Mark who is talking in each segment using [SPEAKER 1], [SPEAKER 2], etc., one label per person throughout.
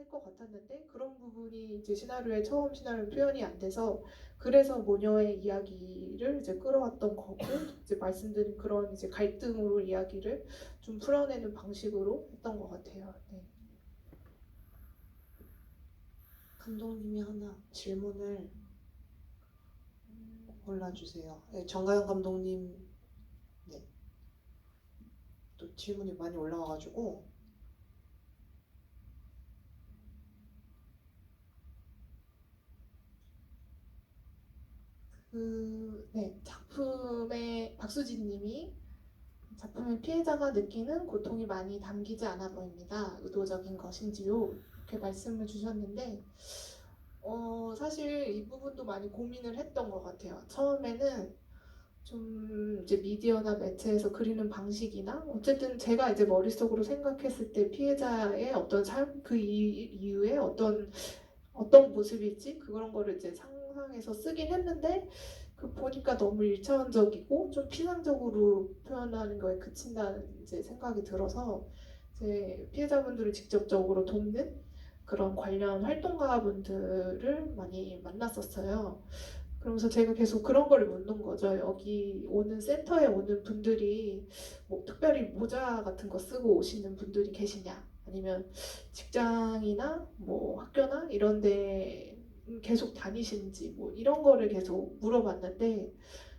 [SPEAKER 1] 할 것 같았는데 그런 부분이 이제 시나리오에 처음 시나리오 표현이 안 돼서 그래서 모녀의 이야기를 이제 끌어왔던 거고 이제 말씀드린 그런 이제 갈등으로 이야기를 좀 풀어내는 방식으로 했던 것 같아요. 네.
[SPEAKER 2] 감독님이 하나 질문을 골라주세요. 네, 정가영 감독님, 네, 또 질문이 많이 올라와가지고
[SPEAKER 1] 네, 작품의 박수진님이 작품의 피해자가 느끼는 고통이 많이 담기지 않아 보입니다. 의도적인 것인지요? 이렇게 말씀을 주셨는데 사실 이 부분도 많이 고민을 했던 것 같아요. 처음에는 좀 이제 미디어나 매체에서 그리는 방식이나 어쨌든 제가 이제 머릿속으로 생각했을 때 피해자의 어떤 삶, 그 이후에 어떤 모습일지 그런 거를 이제 상상해서 쓰긴 했는데 그 보니까 너무 일차원적이고 좀 피상적으로 표현하는 거에 그친다는 이제 생각이 들어서 이제 피해자분들을 직접적으로 돕는 그런 관련 활동가분들을 많이 만났었어요. 그러면서 제가 계속 그런 걸 묻는 거죠. 여기 오는 센터에 오는 분들이 뭐 특별히 모자 같은 거 쓰고 오시는 분들이 계시냐? 아니면 직장이나 뭐 학교나 이런 데 계속 다니시는지 뭐 이런 거를 계속 물어봤는데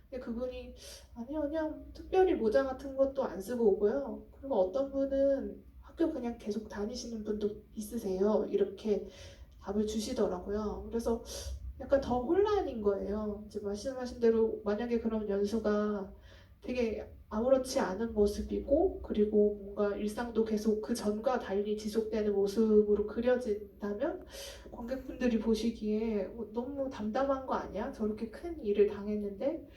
[SPEAKER 1] 근데 그분이 아니요 그냥 특별히 모자 같은 것도 안 쓰고 오고요. 그리고 어떤 분은 학교 그냥 계속 다니시는 분도 있으세요. 이렇게 답을 주시더라고요. 그래서 약간 더 혼란인 거예요. 이제 말씀하신 대로 만약에 그런 연수가 되게 아무렇지 않은 모습이고 그리고 뭔가 일상도 계속 그 전과 달리 지속되는 모습으로 그려진다면 관객분들이 보시기에 너무 담담한 거 아니야? 저렇게 큰 일을 당했는데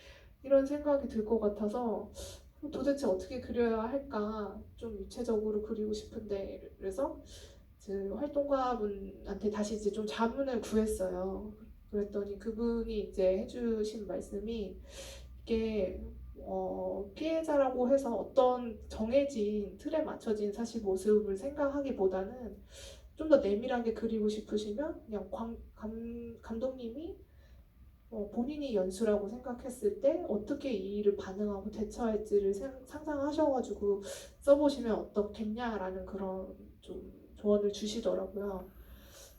[SPEAKER 1] 이런 생각이 들 것 같아서 도대체 어떻게 그려야 할까 좀 유체적으로 그리고 싶은데 그래서 그 활동가분한테 다시 이제 좀 자문을 구했어요. 그랬더니 그분이 이제 해주신 말씀이 이게 피해자라고 해서 어떤 정해진 틀에 맞춰진 사실 모습을 생각하기보다는 좀 더 내밀하게 그리고 싶으시면 그냥 감독님이 본인이 연수라고 생각했을 때 어떻게 이 일을 반응하고 대처할지를 상상하셔가지고 써보시면 어떻겠냐라는 그런 좀 조언을 주시더라고요.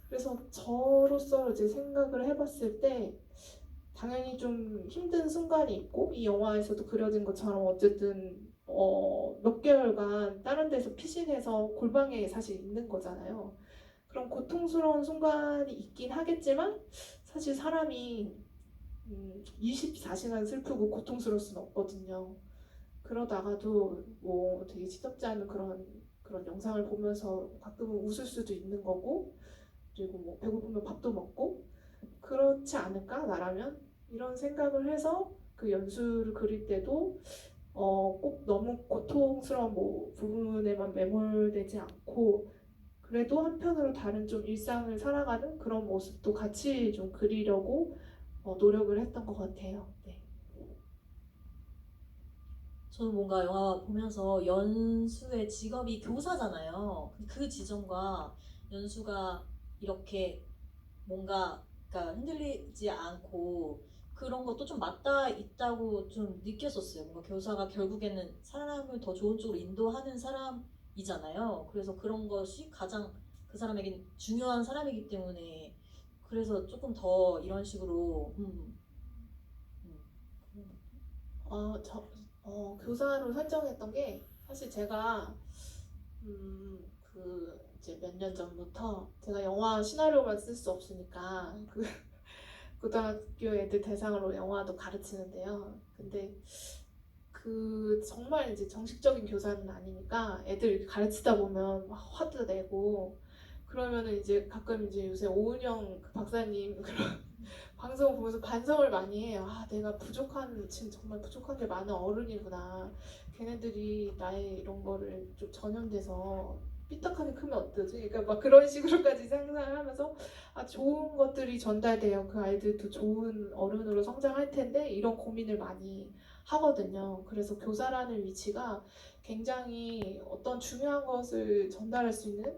[SPEAKER 1] 그래서 저로서 이제 생각을 해봤을 때 당연히 좀 힘든 순간이 있고 이 영화에서도 그려진 것처럼 어쨌든 몇 개월간 다른 데서 피신해서 골방에 사실 있는 거잖아요. 그런 고통스러운 순간이 있긴 하겠지만 사실 사람이 24시간 슬프고 고통스러울 수는 없거든요. 그러다가도 뭐 되게 시덥지 않은 그런 영상을 보면서 가끔은 웃을 수도 있는 거고 그리고 뭐 배고프면 밥도 먹고 그렇지 않을까 나라면 이런 생각을 해서 그 연수를 그릴 때도 꼭 너무 고통스러운 뭐 부분에만 매몰되지 않고 그래도 한편으로 다른 좀 일상을 살아가는 그런 모습도 같이 좀 그리려고 노력을 했던 것 같아요. 네.
[SPEAKER 3] 저는 뭔가 영화 보면서 연수의 직업이 교사잖아요. 그 지점과 연수가 이렇게 뭔가 그러니까 흔들리지 않고 그런 것도 좀 맞닿아 있다고 좀 느꼈었어요. 뭔가 교사가 결국에는 사람을 더 좋은 쪽으로 인도하는 사람이잖아요. 그래서 그런 것이 가장 그 사람에겐 중요한 사람이기 때문에 그래서 조금 더 이런 식으로
[SPEAKER 1] 교사로 설정했던 게 사실 제가 그 이제 몇 년 전부터 제가 영화 시나리오만 쓸 수 없으니까 그 고등학교 애들 대상으로 영화도 가르치는데요. 근데 그 정말 이제 정식적인 교사는 아니니까 애들 이렇게 가르치다 보면 막 화도 내고 그러면은 이제 가끔 이제 요새 오은영 그 박사님 그런 방송 보면서 반성을 많이 해요. 아, 내가 지금 정말 부족한 게 많은 어른이구나. 걔네들이 나의 이런 거를 좀 전염돼서 삐딱하게 크면 어떠지? 그러니까 막 그런 식으로까지 상상을 하면서 아, 좋은 것들이 전달돼요. 그 아이들도 좋은 어른으로 성장할 텐데 이런 고민을 많이 하거든요. 그래서 교사라는 위치가 굉장히 어떤 중요한 것을 전달할 수 있는